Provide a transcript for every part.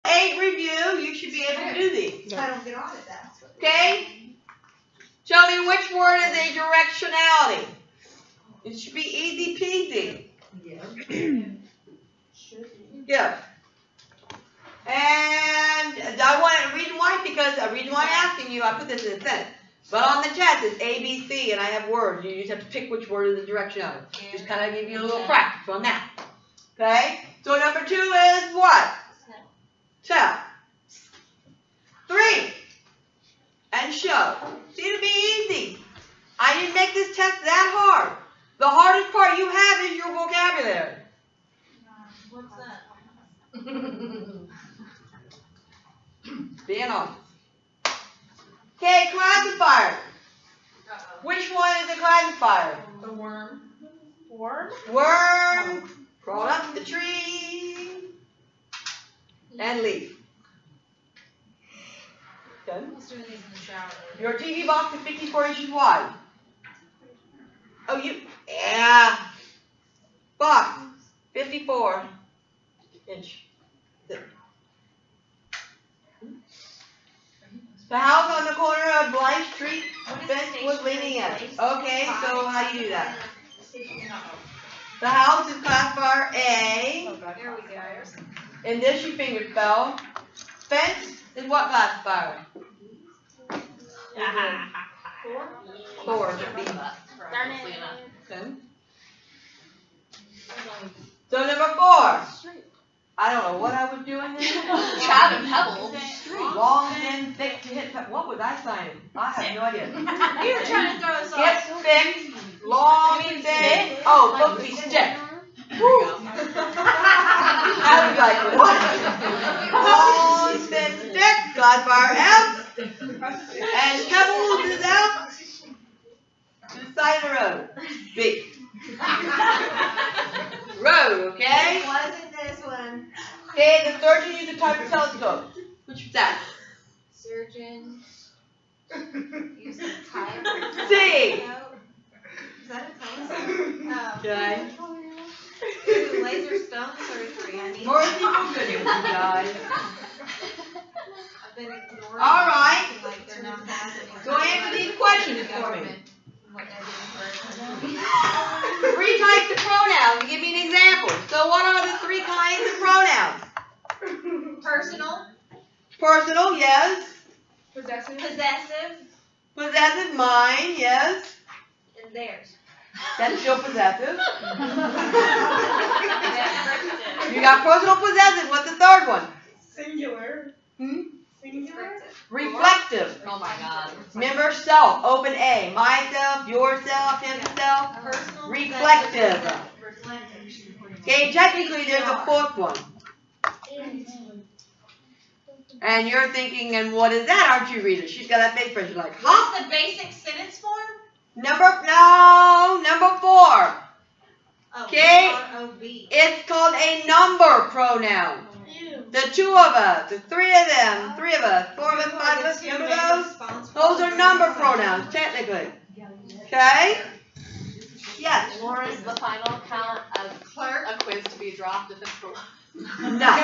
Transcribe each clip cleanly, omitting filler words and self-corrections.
8 review, you should be able to do these. I don't get on it, that's what. Okay? Tell me which word is a directionality. It should be easy peasy. Yeah. And I want to reason why, because the reason why I'm asking you, I put this in a sentence. But on the test, it's A, B, C, and I have words. You just have to pick which word is the directionality. Just kind of give you a little practice on that. Okay? So number 2 is what? Tell. 3. And show. See, it'll be easy. I didn't make this test that hard. The hardest part you have is your vocabulary. What's that? Being honest. Okay, classifier. Which one is the classifier? The worm. Worm? Worm. Crawl up the tree. And leave. Okay. I was doing these in the shower. Your TV box is 54 inches wide. Oh, yeah. Box, 54 inch. The house on the corner of Blythe Street fence was leaning in. Okay, so how do you do that? The house is classifier A. There we go. And this your finger fell. Fence is what classifier? 4. B. Darn it. Okay. So number 4. I don't know what I was doing there. Chad and Pebbles. Long and thick to hit. What was I signing? I have no idea. You were trying to throw us off. Get thick, long and thick. Oh, supposed to be stick. Woo. I was like, what? Long, thin, stick. Classifier F. And Pebbles is out to the side of the road. B. Road, okay? It wasn't this one. Okay, the surgeon used a type of telescope. Which was that? Surgeon. Use a type. C. Is that a telescope? Okay. Ooh, laser stone surgery. I need More people good here, you guys. I've been ignoring. All right. Like they're not passing. So answer these questions for me. Government. What they're doing for 3 types of pronouns. Give me an example. So what are the 3 kinds of pronouns? personal, Personal, yes. Possessive. possessive, Possessive, mine, yes. and theirs. That's still possessive. You got personal, possessive. What's the third one? Singular. Singular. Reflective. Oh my God. Remember, self. Open A. Myself, yourself, himself. Personal, Reflective. possessive, reflective. Okay, technically there's a 4th one. And you're thinking, and what is that, aren't you, Rita? She's got that face pressure like, huh? What's the basic sentence form? Number 4. Oh, Okay. R-O-B. It's called a number pronoun. The 2 of us, the 3 of them, 3 of us, 4 of us, 5 of us, remember those? Those are number pronouns, technically. Okay? Yes. Or is the final count of Clerk. a quiz to be dropped if it's for No.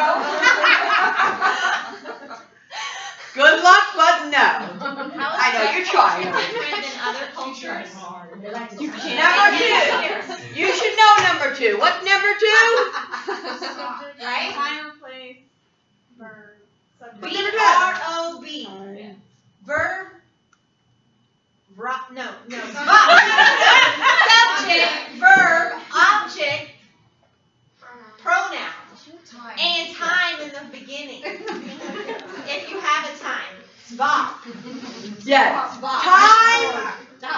Good luck, but no. I know, you're trying. Different than other cultures. Number 2. You should know number 2. What's number 2? Right? Time or place. Verb. Subject. B-R-O-B. Verb. No. Subject, verb, object, pronoun. And time in the beginning. If you have a time. Svak. Yes. Time,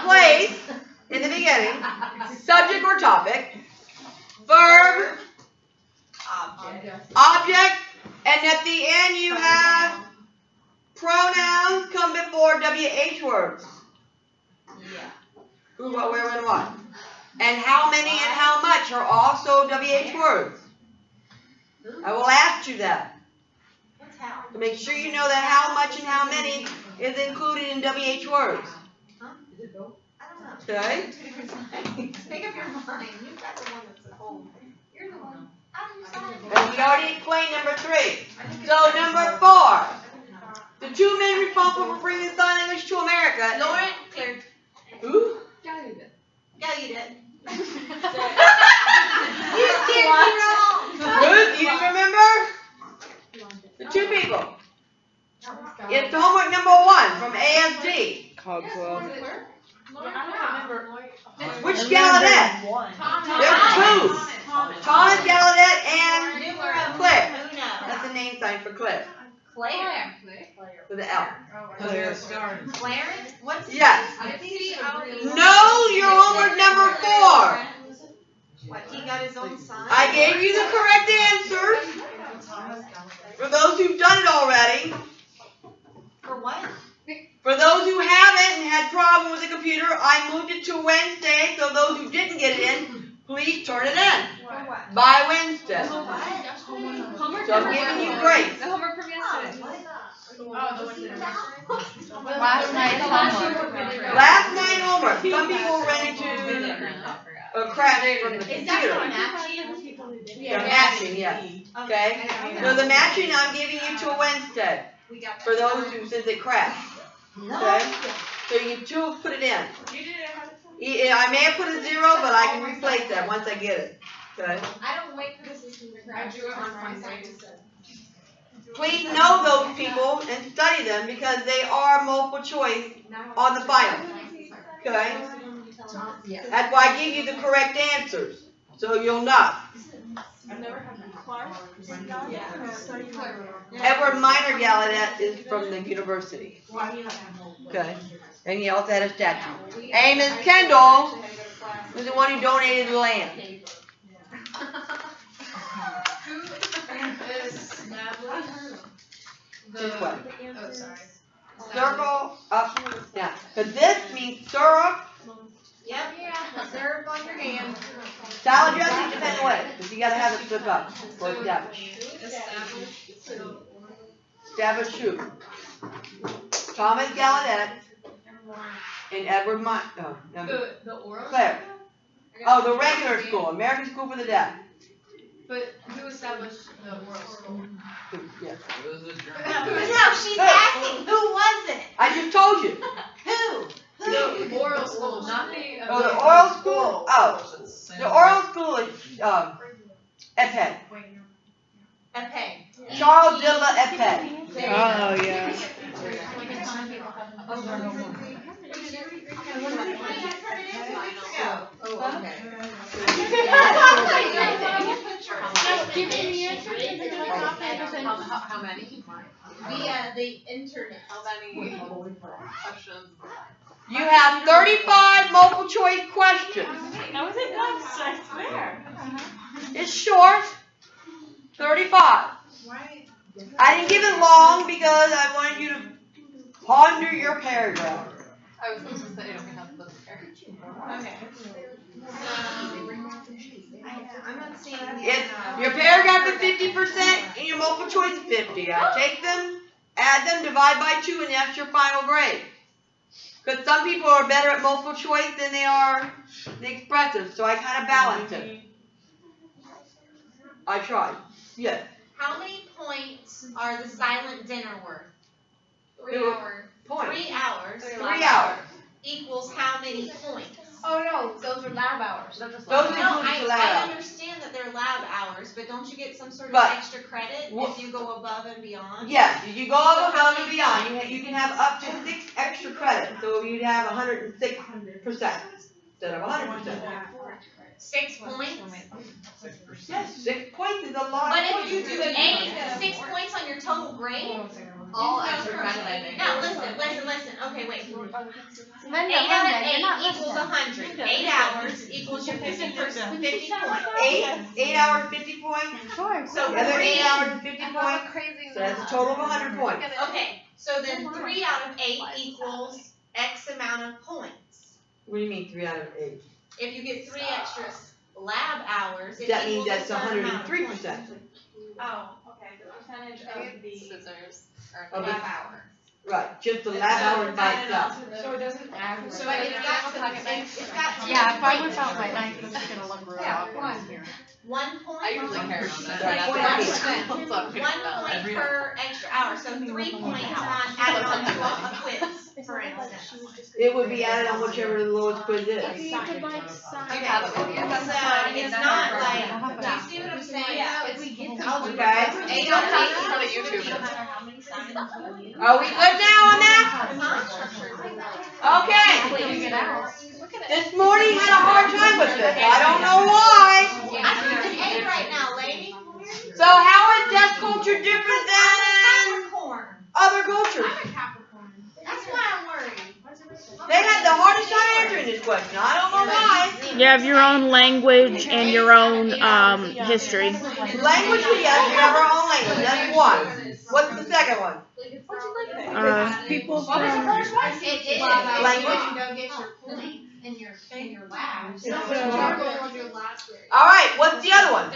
place, in the beginning. Subject or topic. Verb, object, and at the end you have pronouns come before WH words. Yeah. Who, what, where, when, what. And how many and how much are also WH words. I will ask you that. What's how? To make sure you know that how much and how many is included in WH words. Huh? I don't know. Okay? Make up your mind. You've got the one that's at home. You're the one. I'm sorry. And we already explained number 3. So number two men responsible for bringing sign language to America. Lauren cleared. Who? Yeah, you did. You steered me wrong. Ruth, you remember? The two people. It's homework number 1 from ASD. Cogswell. Which Gallaudet? There are two. Thomas Gallaudet and Claire. That's the name sign for Claire. Claire. With the L. Claire. Clarence? What's Yes. No, your homework number 4. What, he got his own sign? I gave you the correct answers. For those who've done it already. For what? For those who haven't and had problem with the computer, I moved it to Wednesday, so those who didn't get it in, please turn it in For what? by Wednesday. What? So I'm giving you grace. The homework from yesterday. Last night's homework. Last night homework. Some people ran into a crash from the Is that computer. for matching? The matching, yes. Okay? So the matching I'm giving you to Wednesday. For those who, since it crashed. Okay? So you two put it in. You did it ahead of time? I may have put a 0, but I can replace that once I get it. Okay? I don't wait for the system to crash. I drew it on my side. Please know those people and study them because they are multiple choice on the final. Okay? That's why I give you the correct answers. So you'll know. I've never had Clark. Edward Minor Gallaudet is from the university. Okay. And he also had a statue. Amos Kendall was the one who donated the land. This way. Oh, sorry. Circle up down. But this means syrup. Yep. Syrup on your hand. Salad dressing depends on what. Because you gotta have it flip up for establish. Establish who? Thomas Gallaudet and Edward The oral? Claire. Oh, the regular school, American School for the Deaf. But who established the oral school? Yes. No, she's asking, who was it? I just told you. Who? The oral school, not the. Oh, the oral school? Oh. The oral school is Epé. Okay. Charles de la Epé. Oh, yeah. How many? Via the internet. How many questions? You have 35 multiple choice questions. How is it not just there? It's short. 35. I didn't give it long because I wanted you to ponder your paragraph. I was supposed to say we have the Okay. I'm not seeing If your paragraph is 50% and your multiple choice is 50, I take them, add them, divide by 2, and that's your final grade. Because some people are better at multiple choice than they are the expressive, so I kind of balance it. I tried. Yes. How many points are the silent dinner worth? 3 hours. Point. 3 hours 3 hours. equals how many points? Oh no, those are lab hours. Those No, include the I lab. understand that they're lab hours, but don't you get some sort of But- extra credit Wha- if you go above and beyond? Yes, if you go above and beyond, you can have up to 6 extra credits, so you'd have 106% instead of 100%. 6 points? Yes, 6 points is a lot. But of if points. you do 6 points on your total grade? all extra credit. No, listen. Okay, wait. 8 Linda, out of you're 8 not equals 100. 8 hours equals your 50 points. 8 hours, 50 points. Sure. So The other 8 3, hours and 50 points. Crazy. So that's a total of 100 points. okay, so then 3 out of 8 equals X amount of points. What do you mean 3 out of 8? If you get 3 extra lab hours, it That means equals that's a certain amount of 103%. points. Oh, okay, the percentage of the Scissors. Of the- lab hour. Right, just the lab hour by itself. So it doesn't average. So it's got to, Yeah, if I whip out my knife, it's gonna look real awkward here. 1 point. I usually care about Right, that. point That's each. what I'm One point per extra hour, so 3 points on out for instance. It would be added on whichever the lowest quiz is. Okay, so it's not like, do you see what I'm saying? Yeah. It's Okay. A Are we good now on that? Okay. This morning had a hard time with this. I don't know why. I'm an A right now, lady. So how is deaf culture different than Capricorn. other cultures? That's why I'm worried. They had the hardest time answering this question. I don't know why. You have your own language and your own history. Language, yes, we have our own language. That's one. What's the second one? People from It is. Language. You go get your points in your labs. All right, what's the other one?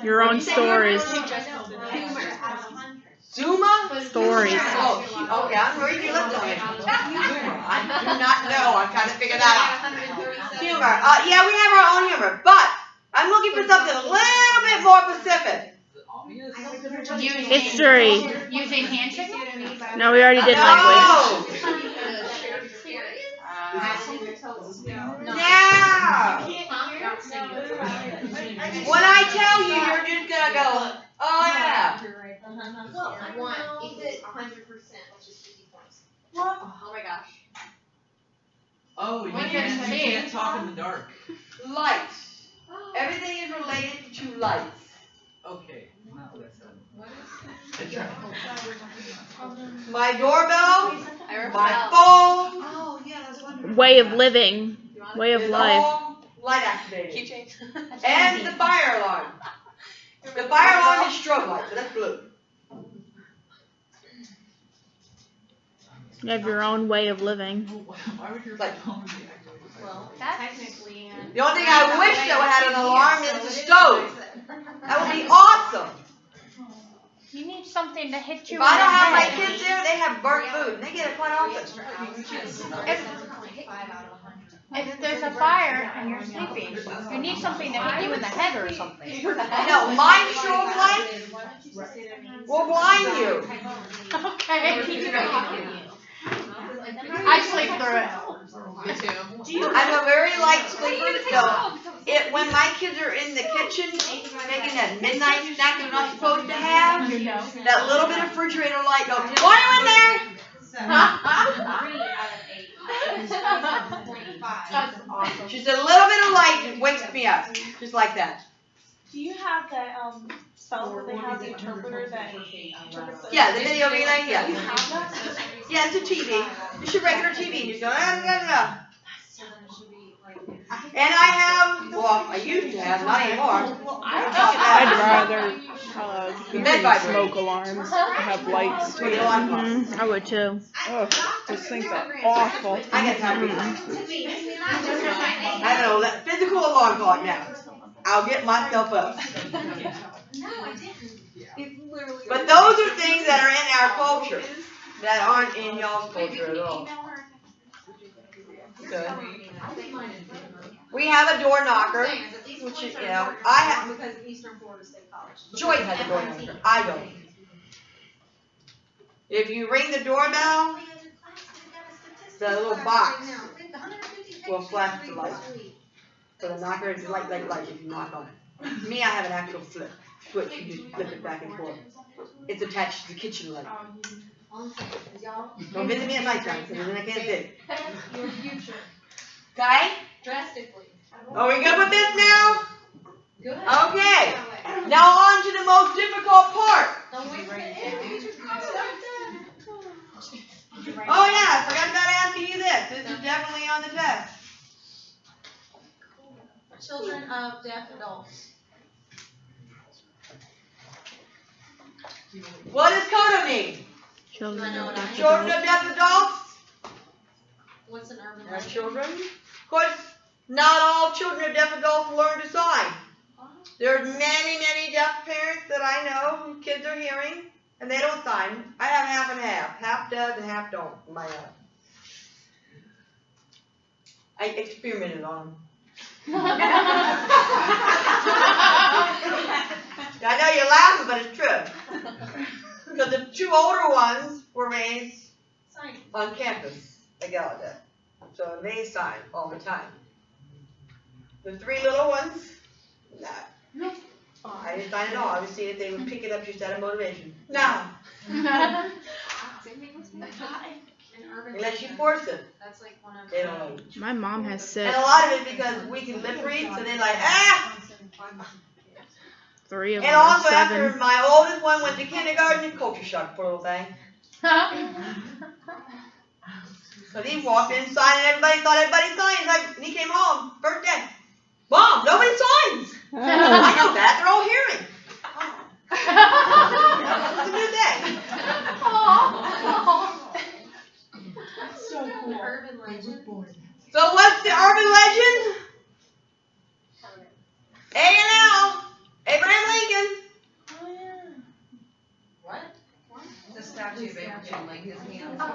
your own stories. Zuma? Stories. Oh, okay, I'm reading your lips on it. Zuma. I do not know. I'm trying to figure that out. Humor. Yeah, we have our own humor, but I'm looking for something a little bit more specific. History. Using handshake? No, we already did language. Now, when I tell you, you're just gonna go, oh yeah. Is it 100%? Which is 50 points. Oh my gosh. Oh, you We can can't see. talk in the dark. Lights. Everything is related to lights. Okay. Now that's My doorbell, my phone, Oh, yeah, that's wonderful. Way of living. Way of is life. all light activated. And the fire alarm. The fire alarm is strobe light, so that's blue. You have your own way of living. Why would your Like- phone be activated? Well, technically. The only thing I wish that had an alarm is the stove. That would be awesome. You need something to hit you If I don't have my in the head. kids there, they have burnt food, and they get it quite often. If there's a fire and you're sleeping, you need something to hit you in the head or something. No, my strobe light will blind you. Okay. I sleep through it. I'm a very light sleeper, so when my kids are in the kitchen making that midnight snack they're not supposed to have, that little bit of refrigerator light goes, why are you in there? That's awesome. Just a little bit of light just wakes me up, just like that. Do you have that spell where they have the interpreter that interprets the Yeah, the video relay, yeah. You have that? Yeah, it's a TV. It's your regular TV. You just go, da, da, da. And I have, well, I used to have, not anymore. I'd rather The bed vibrator. smoke alarms have lights For the too. alarm clock. I would too. Oh, those things are awful. I get happy. I have an physical alarm clock now. I'll get myself up. But those are things that are in our culture that aren't in y'all's culture at all. Good. We have a door knocker, which is, I have. Because Eastern Florida State College. Joy has a door knocker. I don't. If you ring the doorbell, the little box will flash the light. So the knocker is like if you knock on it. Me, I have an actual switch. You just flip it back and forth. It's attached to the kitchen light. Don't visit me at nighttime, so then I can't see. Your future. Okay? Drastically. Are we good with this now? Good. Okay. Now on to the most difficult part. Oh yeah, I forgot about asking you this. This is definitely on the test. Children of deaf adults. What does CODA mean? Children. Children of deaf adults? What's an urban That's children. Of course, not all children of deaf adults learn to sign. There's many, many deaf parents that I know whose kids are hearing, and they don't sign. I have half and half. Half does and half don't in my house. I experimented on them. I know you're laughing, but it's true. Because the two older ones were raised on campus. They get all that. So they sign all the time. The 3 little ones, nah. I didn't sign at all. I was seeing if they would pick it up just out of motivation. No. Unless you force them. They don't know. My mom has And said a lot of it because we can lip read, so they're like, ah! 3 of And them are also after 7. my oldest one went to kindergarten and culture shock, poor little thing. So he walked in, signed, and everybody thought everybody signed. Like, and he came home, first day. Mom, nobody signs. I know that. They're all hearing. It's a new day. Urban legend. So what's the urban legend? A&L, Abraham Lincoln. What? The statue of Abraham Lincoln.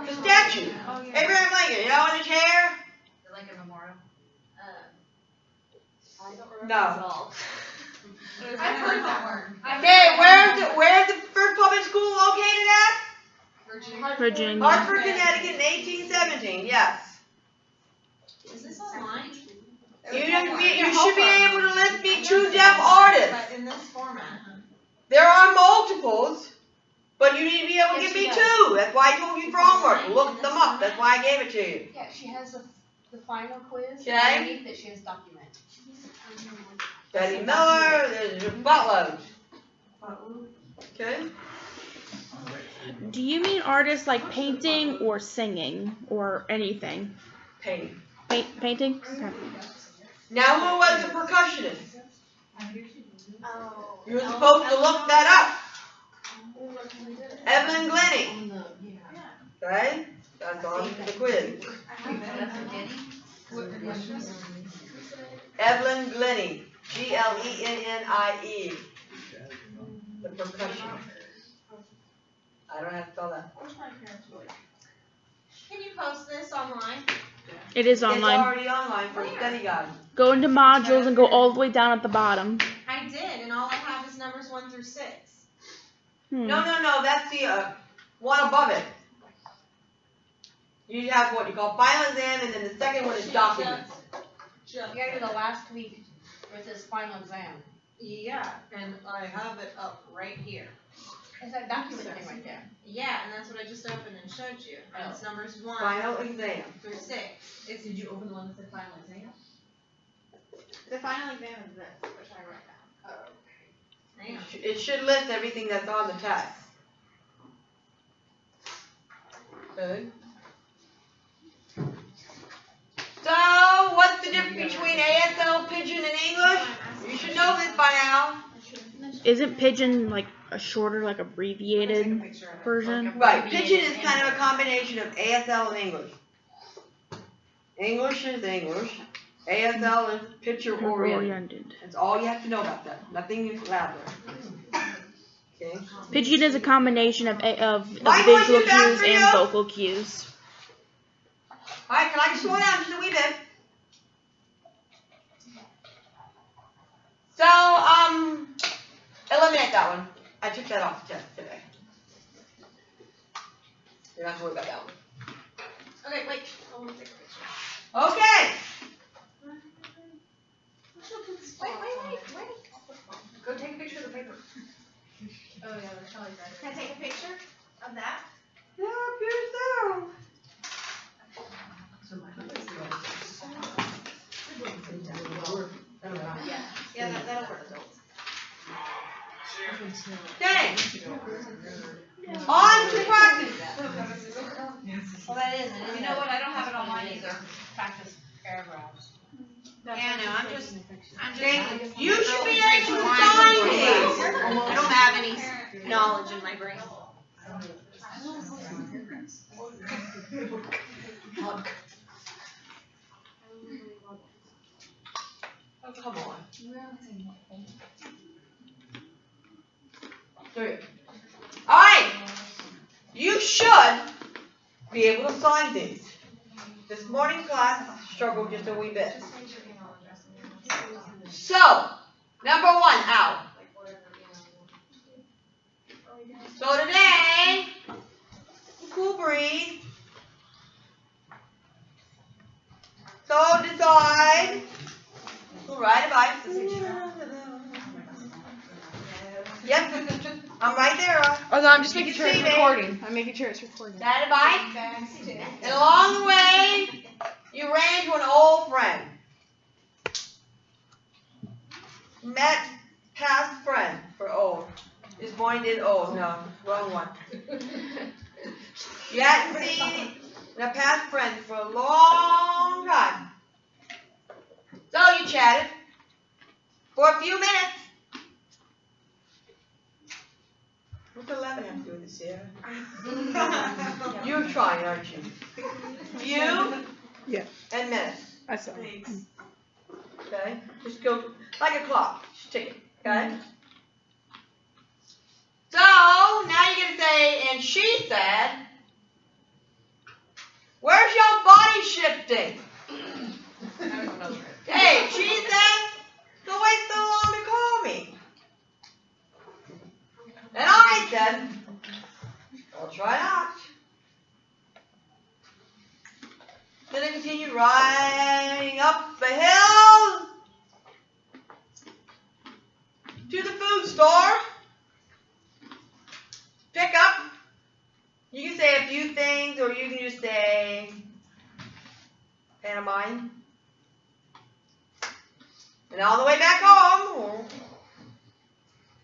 The statue. Abraham Lincoln, you know, in the chair? The Lincoln Memorial. I don't remember No. at all. I've heard that word. Okay, where's the first public school located at? Virginia. Hartford, Connecticut in 1817, yes. Is this online? You should be able to list me 2 deaf artists. But in this format. There are multiples, but you need to be able to give me 2. That's why I told you for homework. Look them up. That's why I gave it to you. Yeah, she has the final quiz. Okay. Underneath that she has document. Betty Miller, there's buttloads. Okay? Do you mean artists like painting or singing or anything? Painting. Painting? Okay. Now, who was the percussionist? Oh. You were supposed to look that up. Evelyn Glennie. Okay? That's on the quiz. Evelyn Glennie. Glennie. The percussionist. I don't have to spell that. Can you post this online? It is It's online. already online for study guide. Go into modules and go all the way down at the bottom. I did, and all I have is numbers 1 through 6. No, that's the one above it. You have what you call final exam, and then the second one is documents. You gotta do the last week with this final exam. Yeah, and I have it up right here. It's that document thing right there. Yeah, and that's what I just opened and showed you. And it's numbers 1 Final exam. through 6. Did you open the one that said final exam? The final exam is this, which I wrote down. Oh. Hang on. It should list everything that's on the test. Okay. So, what's the difference between ASL, Pidgin, and English? You should know this by now. Isn't Pigeon like a shorter, like abbreviated version? Right, Pidgin is kind of a combination of ASL and English. English is English. ASL is picture oriented. That's all you have to know about that. Nothing louder. Okay. Pigeon is a combination of Michael, visual is it back cues for and you? vocal cues. Alright, can I just slow down just a wee bit? So, eliminate that one. I took that off the test today. You're not to worry about that one. Okay, wait. I want to take a picture. Okay. Wait. Go take a picture of the paper. Oh, yeah, that's probably better. Can I take a picture of that? Yeah, here's there. Yeah, that'll work. Okay. On to practice. Well, that is it. You know what? I don't have it on mine either. Practice paragraphs. Yeah, no, I'm just. Okay, you should be able to sign these. I don't have any knowledge in my brain. Oh, come on. 3. Alright. You should be able to sign these. This morning class struggled just a wee bit. So, number 1, out. So today, cool breeze, I'm right there. Oh no, I'm just You making can sure it's see me. recording. I'm making sure it's recording. Stand by. And along the way, you ran into an old friend. Met past friend for old. This boy did old. No, wrong one. You hadn't seen a past friend for a long time. So you chatted for a few minutes. What's 11 have to do with this, Sarah? You're trying, aren't you? Few Yeah. and minutes. I saw. Okay? Just go like a clock. Just tick it. Okay? So now you're going to say, and she said, where's your body shifting? Hey, she said, don't wait so long to call me. And I said, I'll try not. Then I continued riding up the hill to the food store. Pick up. You can say a few things, or you can just say, pantomime. And on the way back home,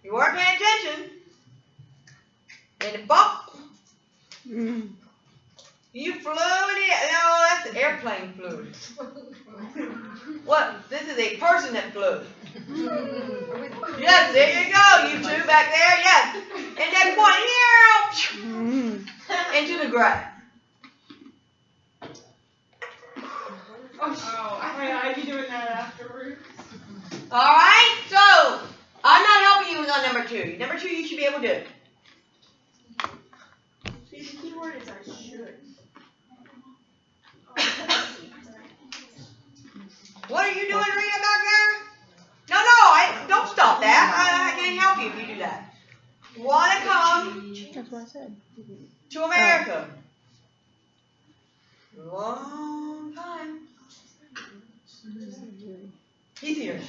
you weren't paying attention. And a bump. You flew in the air. No, that's an airplane flew. What? This is a person that flew. Yes, there you go, you two back there. Yes. And then point here into the ground. I'd be doing that afterwards. All right. So I'm not helping you on number 2. Number 2, you should be able to do. See, the key word is I should. What are you doing, Rita, back there? No, don't stop that. I can't help you if you do that. Want to come That's what I said. to America? Long time. He's here.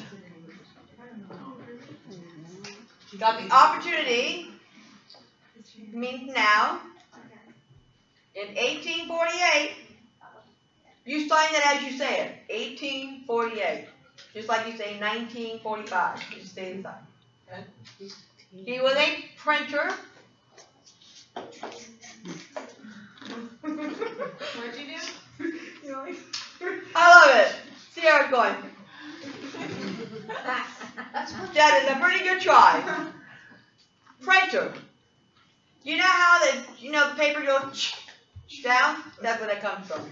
Got the opportunity, means now, in 1848, you sign that as you say it, 1848. Just like you say 1945, you stay inside. Okay? He was a printer. What'd you do? I love it. See how it's going. That is a pretty good try. Printer. You know how the paper goes down? That's where that comes from.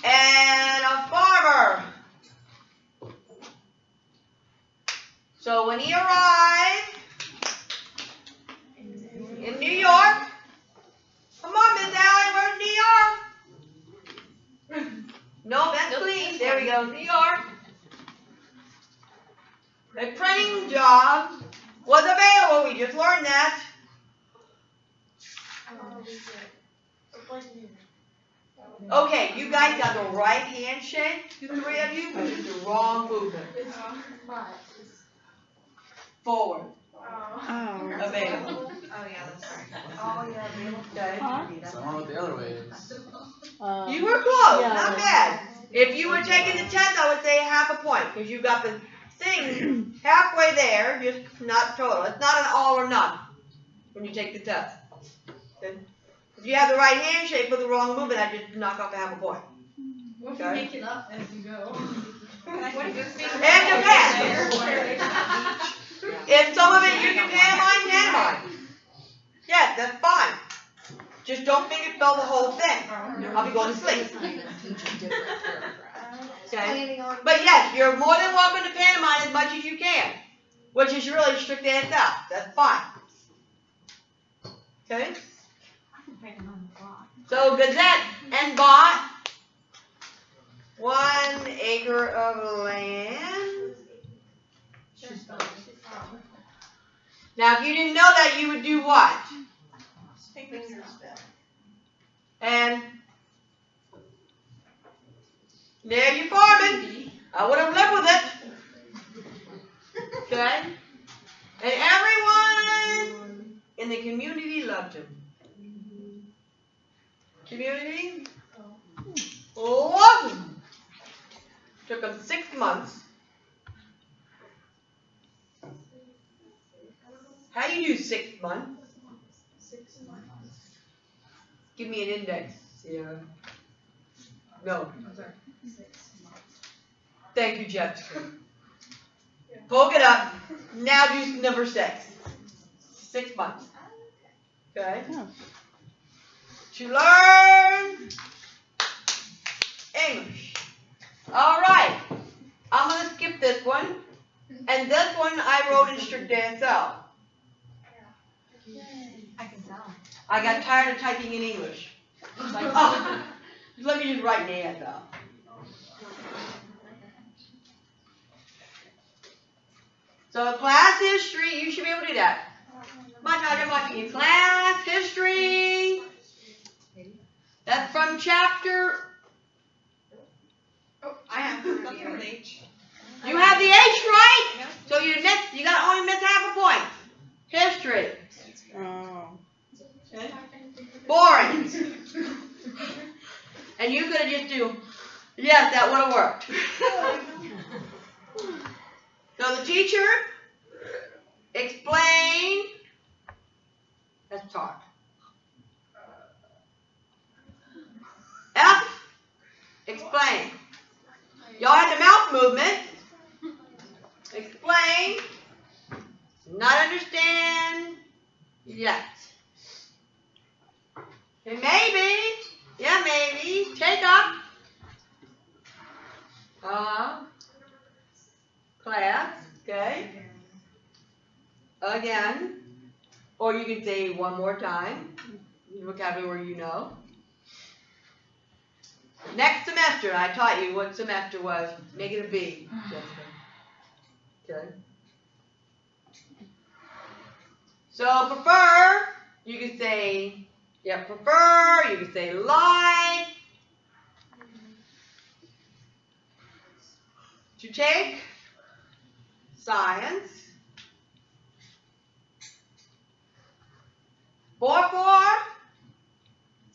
And a farmer. So when he arrived in New York, come on, Miss Allen, where's New York? No, that's Queens. There we go, New York. The printing job was available. We just learned that. Okay, you guys got the right handshake, the 3 of you, but it's the wrong movement. Forward. Oh. Available. Oh, yeah, that's right. Oh, yeah, available. Okay. So I don't know what the other way is. You were close, Yeah. not bad. If you were taking the test, I would say half a point, because you got the thing halfway there, just not total. It's not an all or none when you take the test. Okay? If you have the right handshake but the wrong movement, I just knock off half a point. What if you Okay. make it up as you go? What if you speak? And depends. If some of it you can pantomime. Yes, that's fine. Just don't finger spell the whole thing. I'll be going to sleep. Okay? But yes, you're more than welcome to pantomime as much as you can, which is really strict hands out. That's fine. Okay? So Gazette and bought 1 acre of land. Now, if you didn't know that, you would do what? And there you're farming. I would have lived with it. Okay? And everyone in the community loved him. Community loved him. Took him 6 months. How do you do 6 months? Give me an index. Yeah. No. Thank you, Jessica. Poke it up. Now do number 6. 6 months. Okay. To learn English. All right. I'm going to skip this one. And this one I wrote in strict ASL. I can tell. I got tired of typing in English. Like, oh, let me just write in ASL. So class history, you should be able to do that. My God, I'm watching you. Class history. That's from chapter. Oh, I have an H. You have the H right. So you got only miss half a point. History. Oh. Okay. Boring. And you could have just do. Yes, that would have worked. So the teacher explained. Let's talk. F. Explain. Y'all had the mouth movement. Explain. Not understand yet. And maybe. Yeah, maybe. Take up. Class. Okay. Again. Or you can say one more time. Vocabulary you know. Next semester, I taught you what semester was. Negative B. Okay. So prefer, you can say, yeah, prefer, you can say like. To take science. For,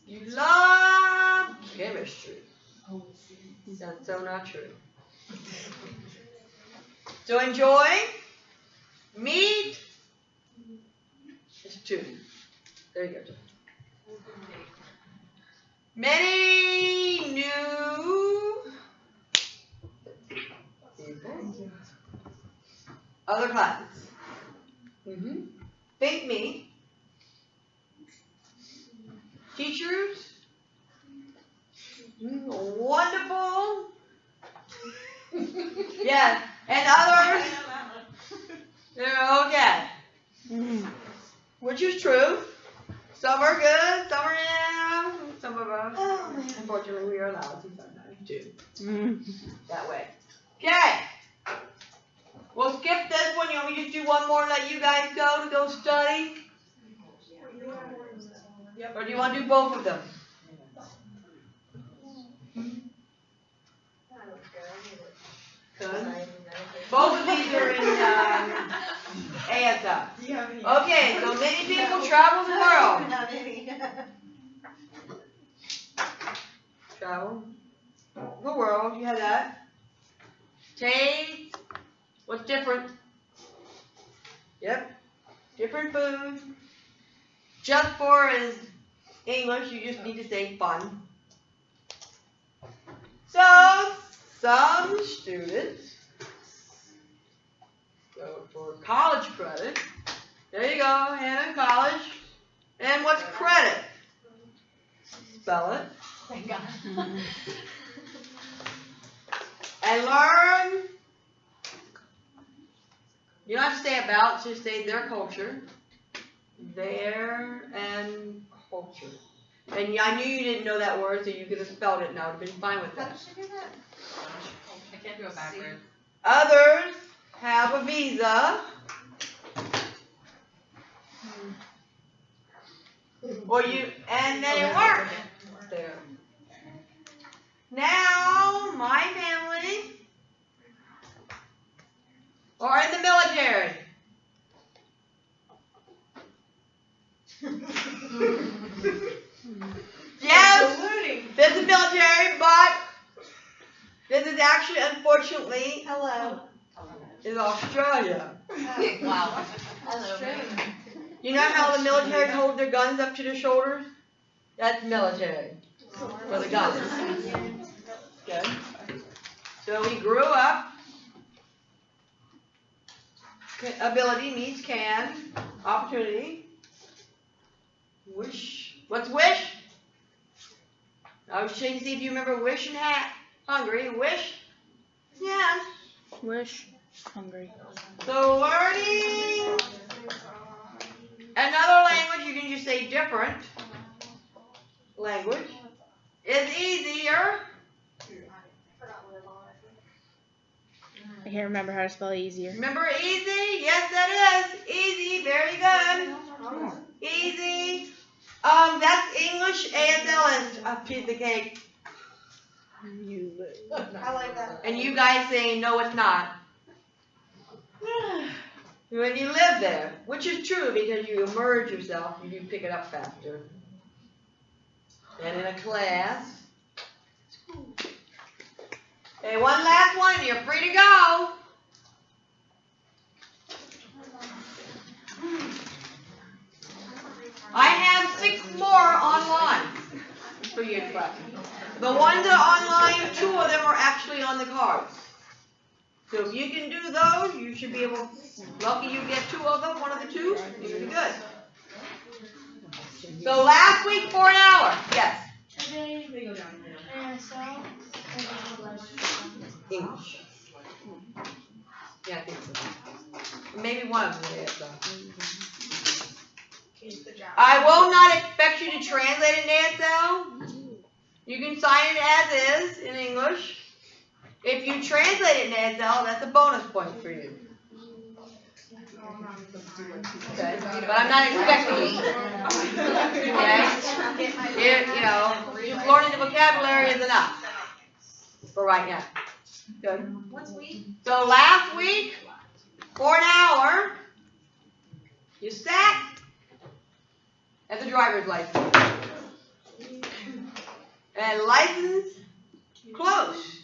you love chemistry. That's so not true. So enjoy, meet, it's 2. There you go. Many new people. Other classes. Think me. Teachers. Wonderful. Yes. And others. They're okay. Which is true. Some are good, some are some of us. Unfortunately, we are allowed to sometimes too. That way. Okay. We'll skip this one. You want me to just do one more and let you guys go study? Or do you want to do both of them? Good. Both of these are in ASL. Okay, so many people travel the world. Travel the world, you have that. Taste. What's different? Yep. Different food. Just for is English, you just need to say fun. So, some students go for college credit. There you go, Hannah, college. And what's credit? Spell it. Thank God. And learn. You don't have to say about, just say their culture. Their and culture. And I knew you didn't know that word, so you could have spelled it and I would have been fine with How that. does she do that? I can't do it backwards. Others have a visa. Or and then it works. There. Now, my family are in the military. Yes, this is military, but this is actually, unfortunately, Hello. is Australia. Wow. You know how the military hold their guns up to their shoulders? That's military for the guns. Good. So we grew up. Ability means can. Opportunity. Wish. What's wish? I was checking to see if you remember wish and hat. Hungry. Wish. Yeah. Wish. Hungry. So learning another language, you can just say different language, is easier. I can't remember how to spell easier. Remember easy? Yes, that is. Easy. Very good. Easy. That's English ASL is a piece of cake. I like that. And you guys saying, no, it's not. When you live there, which is true because you immerse yourself, you do pick it up faster. And in a class. Okay, one last one and you're free to go. I have 6 more online for you to practice. The ones that are online, 2 of them are actually on the cards. So if you can do those, you should be able, lucky you get 2 of them, one of the 2, you should be good. So last week for an hour, yes. English. Yeah, I think so. Maybe one of them is though. I will not expect you to translate in ASL. You can sign it as is in English. If you translate it in ASL, that's a bonus point for you. Okay. But I'm not expecting you. Okay? You know, just learning the vocabulary is enough for right now. Good. So last week, for an hour, you sat at the driver's license. And license close.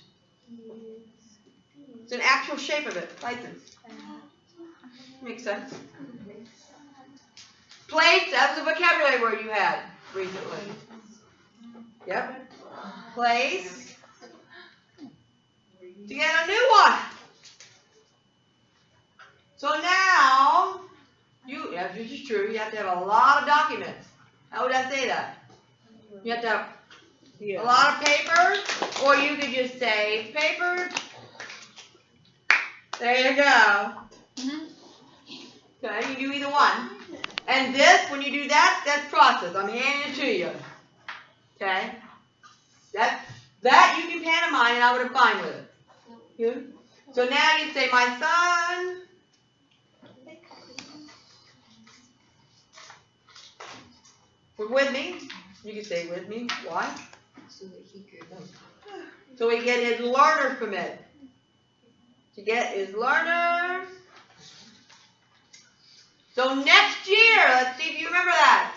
It's an actual shape of it, license. Makes sense. Place, that was a vocabulary word you had recently. Yep. Place. To get a new one. So now, this is true, you have to have a lot of documents. How would I say that? You have to have a lot of papers, or you could just say papers. There you go. Okay, you do either one. And this, when you do that, that's process. I'm handing it to you. Okay? That you can pantomime and I would have fine with it. Good? So now you say, my son. With me. You can say with me. Why? So he get his learner's permit. To get his learner. So next year, let's see if you remember that.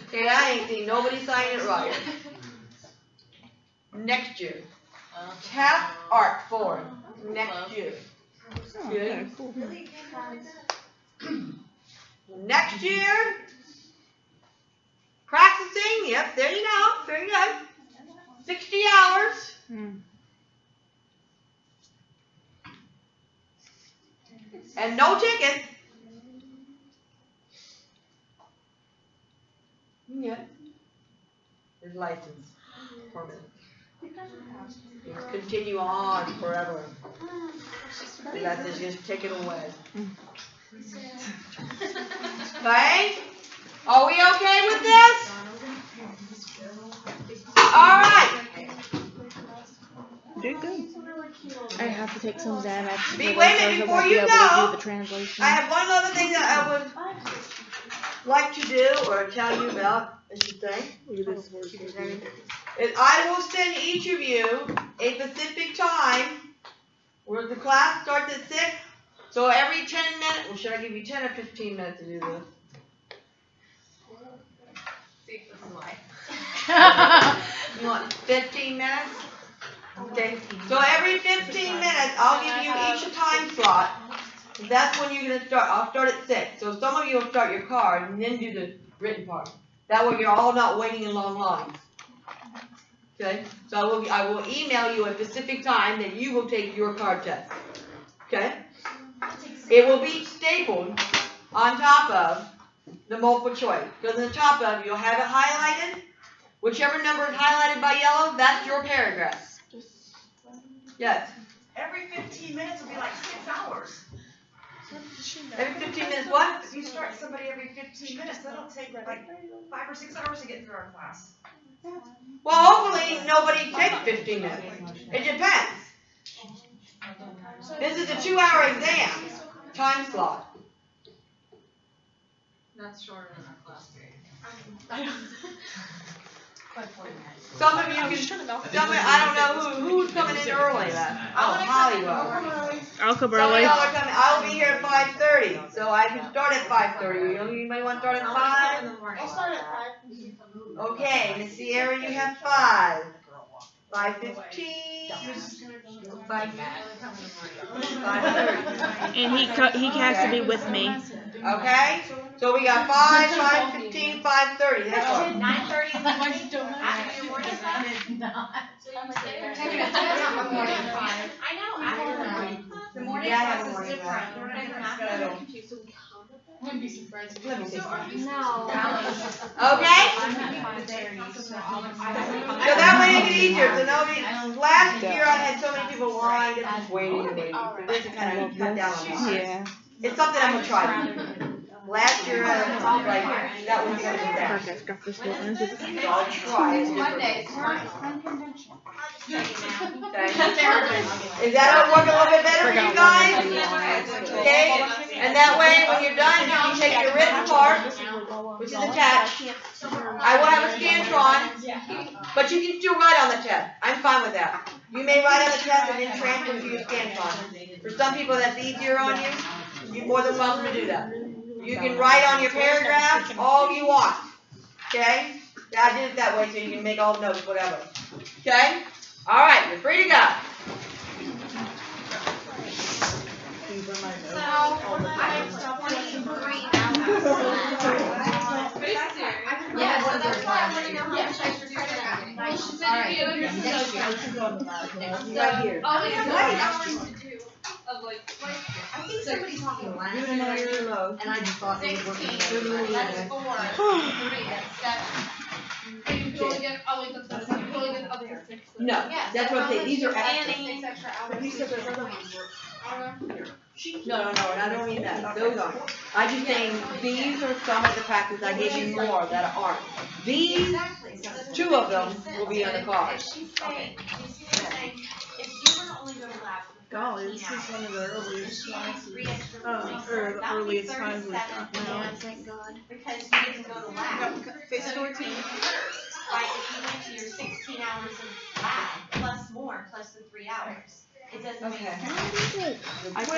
Okay, I ain't seen nobody sign it right. Next year. Tap art for next year. Good. Next year. Practicing. Yep, there you go. Very good. 60 hours. And no tickets. Yeah. His license. Permanent. Just continue on forever. Let's just take it away. Okay? Are we okay with this? Alright. Did good. I have to take some Xanax. Wait a minute, before you go, the translation. I have one other thing that I would like to do, or tell you about, I should say. Is I will send each of you a specific time where the class starts at 6. So every 10 minutes, well, should I give you 10 or 15 minutes to do this? You want 15 minutes? Okay, so every 15 minutes, I'll give you each a time slot. That's when you're going to start. I'll start at 6. So some of you will start your card and then do the written part. That way you're all not waiting in long lines. Okay, so I will email you a specific time that you will take your card test. Okay? It will be stapled on top of the multiple choice. Because on the top of, you'll have it highlighted. Whichever number is highlighted by yellow, that's your paragraph. Yes. Every 15 minutes will be like 6 hours. Every 15 minutes what? If you start somebody every 15 minutes, that'll take like 5 or 6 hours to get through our class. Well, hopefully nobody takes 15 minutes. It depends. This is a 2-hour exam. Time slot. That's shorter than our class period. Some of you can, I don't know who's coming in early. Hollywood. I'll come Some of early. y'all are coming, I'll be here at 5:30, so I can start at 5:30. Anybody want to start at 5? I'll start at 5. Okay, Miss Sierra, you have 5. 5:15. 5:30. And he has to be with me. Okay, so we got 5, 5:15, 5:30. That's all. 9:30 in the morning. After your morning class. I know. After the morning. The morning Yeah, I class have a is morning different. Let me see. No. Okay? So that way it gets easier. So nobody, last year I had so many people lined up just waiting and waiting. So this is kind of cut down on that. Yeah. It's something I'm going to try. Last year, that was going to be bad. Perfect. Got this one. So I'll try it. Mondays. Okay. Is that working a little bit better for you guys? Okay? And that way, when you're done, you can take your written part, which is attached. I will have a Scantron, but you can still write on the test. I'm fine with that. You may write on the test and then transfer to your Scantron. For some people, that's easier on you. You're more than welcome to do that. You can write on your paragraph all you want. Okay? Yeah, I did it that way so you can make all notes, whatever. Okay? All right, you're free to go. So, I have 23 hours. Yeah, so that's why I want to know how much extra credit I get. Right here. All we have hours to do of like I think somebody's talking last You know you're low. and I just thought they were working. 16. That's 4. 3. That's 7. But you can only get, oh wait, that's 7. You can only get up to 6. No, that's what I'm saying. These are extra. And 6 extra hours. But you said there's other ones. No, and I don't mean that. Those aren't. I'm just saying these are some of the practices I gave you more that aren't. These, 2 of them will be on the card. She's saying, you see what I'm saying? If you were to only go to lab for Golly, 15 this is one of the hours, earliest she has 3 extra or points, the that would be earliest times we've 37 gotten out. points Thank God. because you didn't go to lab. Face So 14. like if you went to your 16 hours of lab, plus more, plus the 3 hours. It doesn't make Okay. sense. The quiz,